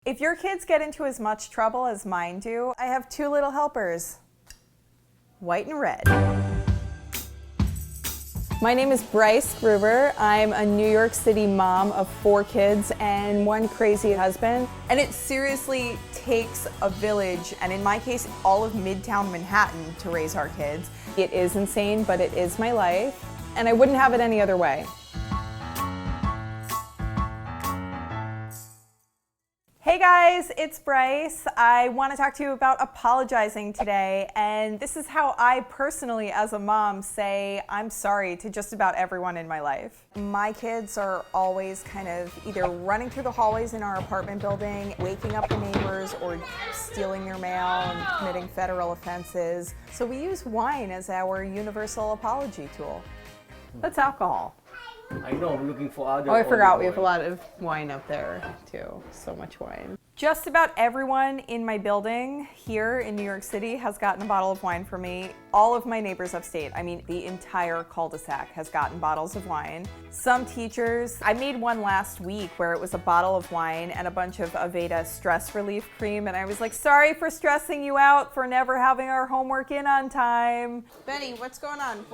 If your kids get into as much trouble as mine do, I have two little helpers, white and red. My name is Bryce Gruber. I'm a New York City mom of 4 kids and 1 crazy husband. And it seriously takes a village, and in my case, all of Midtown Manhattan to raise our kids. It is insane, but it is my life, and I wouldn't have it any other way. Hey guys, it's Bryce. I want to talk to you about apologizing today, and this is how I personally, as a mom, say I'm sorry to just about everyone in my life. My kids are always kind of either running through the hallways in our apartment building, waking up the neighbors, or stealing their mail and committing federal offenses. So we use wine as our universal apology tool. That's alcohol. I know, I'm looking for other. Oh, I forgot we have a lot of wine up there too. So much wine. Just about everyone in my building here in New York City has gotten a bottle of wine from me. All of my neighbors upstate, I mean the entire cul-de-sac has gotten bottles of wine. Some teachers, I made one last week where it was a bottle of wine and a bunch of Aveda stress relief cream, and I was like, sorry for stressing you out for never having our homework in on time. Benny, what's going on?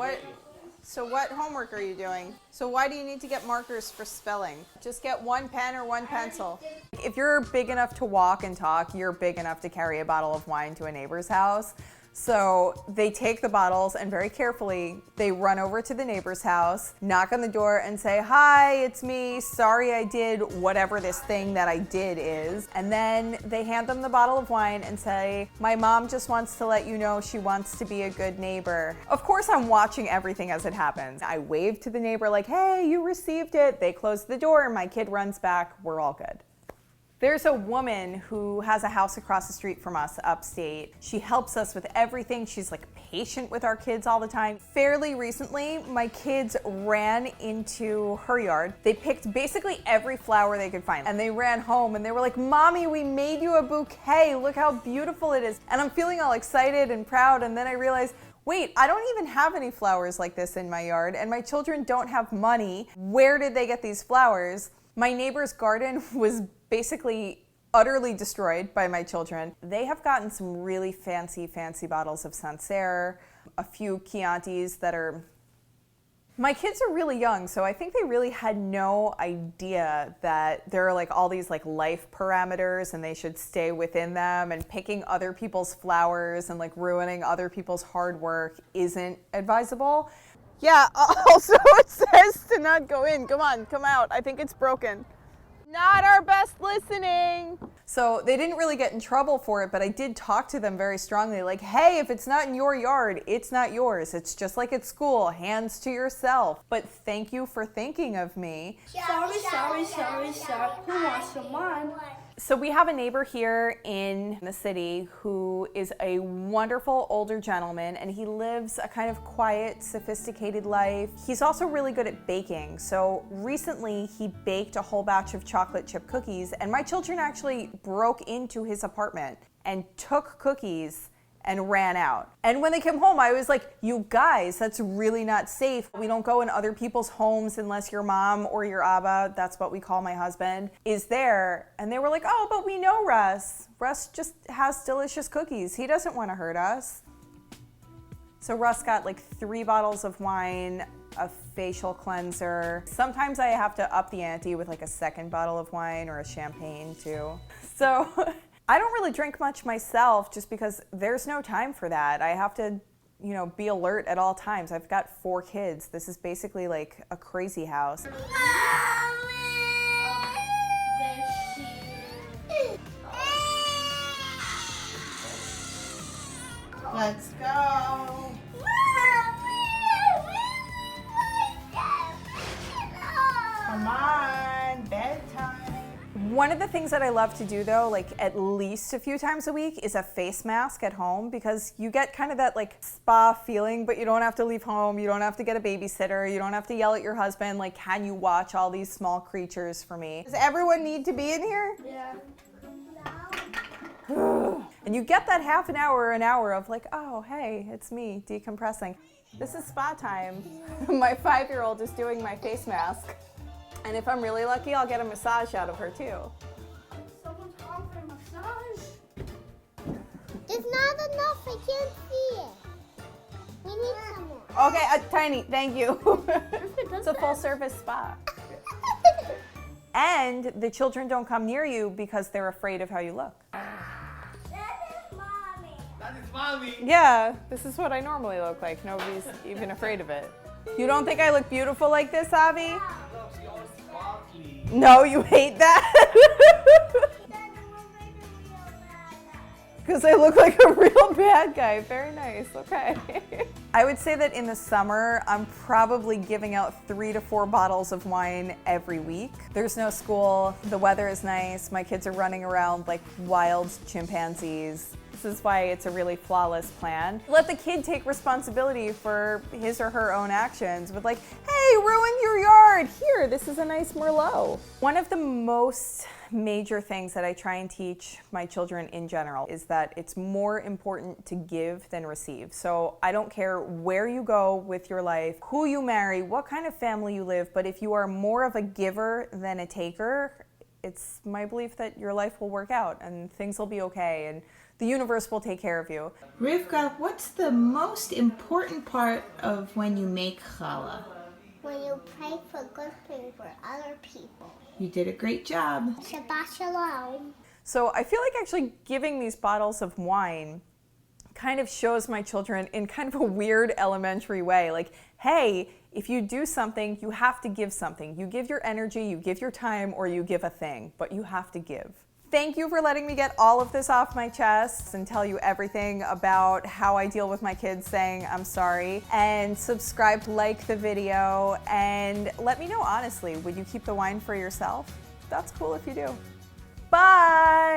So what homework are you doing? So why do you need to get markers for spelling? Just get 1 pen or 1 pencil. If you're big enough to walk and talk, you're big enough to carry a bottle of wine to a neighbor's house. So they take the bottles and very carefully, they run over to the neighbor's house, knock on the door and say, hi, it's me. Sorry I did whatever this thing that I did is. And then they hand them the bottle of wine and say, my mom just wants to let you know she wants to be a good neighbor. Of course, I'm watching everything as it happens. I wave to the neighbor like, hey, you received it. They close the door. My kid runs back. We're all good. There's a woman who has a house across the street from us upstate. She helps us with everything. She's like patient with our kids all the time. Fairly recently, my kids ran into her yard. They picked basically every flower they could find, and they ran home and they were like, Mommy, we made you a bouquet. Look how beautiful it is. And I'm feeling all excited and proud, and then I realized, wait, I don't even have any flowers like this in my yard, and my children don't have money. Where did they get these flowers? My neighbor's garden was basically utterly destroyed by my children. They have gotten some really fancy bottles of Sancerre, a few Chiantis that are... My kids are really young, so I think they really had no idea that there are like all these like life parameters and they should stay within them, and picking other people's flowers and like ruining other people's hard work isn't advisable. Yeah, also it says to not go in. Come on, come out. I think it's broken. Not our best listening. So they didn't really get in trouble for it, but I did talk to them very strongly, like, hey, if it's not in your yard, it's not yours. It's just like at school, hands to yourself. But thank you for thinking of me. Sorry. Who wants some wine? So we have a neighbor here in the city who is a wonderful older gentleman, and he lives a kind of quiet, sophisticated life. He's also really good at baking. So recently he baked a whole batch of chocolate chip cookies, and my children actually broke into his apartment and took cookies and ran out. And when they came home, I was like, you guys, that's really not safe. We don't go in other people's homes unless your mom or your Abba, that's what we call my husband, is there. And they were like, oh, but we know Russ. Russ just has delicious cookies. He doesn't want to hurt us. So Russ got like 3 bottles of wine, a facial cleanser. Sometimes I have to up the ante with like a 2nd bottle of wine or a champagne too. So I don't really drink much myself just because there's no time for that. I have to, be alert at all times. I've got 4 kids. This is basically like a crazy house. Let's go. Come on, bedtime. One of the things that I love to do though, like at least a few times a week, is a face mask at home, because you get kind of that like spa feeling, but you don't have to leave home, you don't have to get a babysitter, you don't have to yell at your husband like, can you watch all these small creatures for me? Does everyone need to be in here? Yeah. And you get that half an hour or an hour of like, oh, hey, it's me decompressing. This is spa time. My 5-year-old is doing my face mask. And if I'm really lucky, I'll get a massage out of her too. Someone's home I can't see it. We need some more. Okay, Tiny, thank you. It's a full service spa. And the children don't come near you because they're afraid of how you look. That is mommy. Yeah, this is what I normally look like. Nobody's even afraid of it. You don't think I look beautiful like this, Avi? Look, she all sparkly. No, you hate that? Because I look like a real bad guy. Very nice, okay. I would say that in the summer, I'm probably giving out 3 to 4 bottles of wine every week. There's no school, the weather is nice, my kids are running around like wild chimpanzees. This is why it's a really flawless plan. Let the kid take responsibility for his or her own actions with like, hey, ruined your yard. Here, this is a nice Merlot. One of the most major things that I try and teach my children in general is that it's more important to give than receive. So I don't care where you go with your life, who you marry, what kind of family you live, but if you are more of a giver than a taker, it's my belief that your life will work out and things will be okay and the universe will take care of you. Rivkah, what's the most important part of when you make challah? When you pray for good things for other people. You did a great job. Shabbat Shalom. So I feel like actually giving these bottles of wine kind of shows my children in kind of a weird elementary way, like, hey, if you do something, you have to give something. You give your energy, you give your time, or you give a thing, but you have to give. Thank you for letting me get all of this off my chest and tell you everything about how I deal with my kids saying I'm sorry. And subscribe, like the video, and let me know honestly, would you keep the wine for yourself? That's cool if you do. Bye!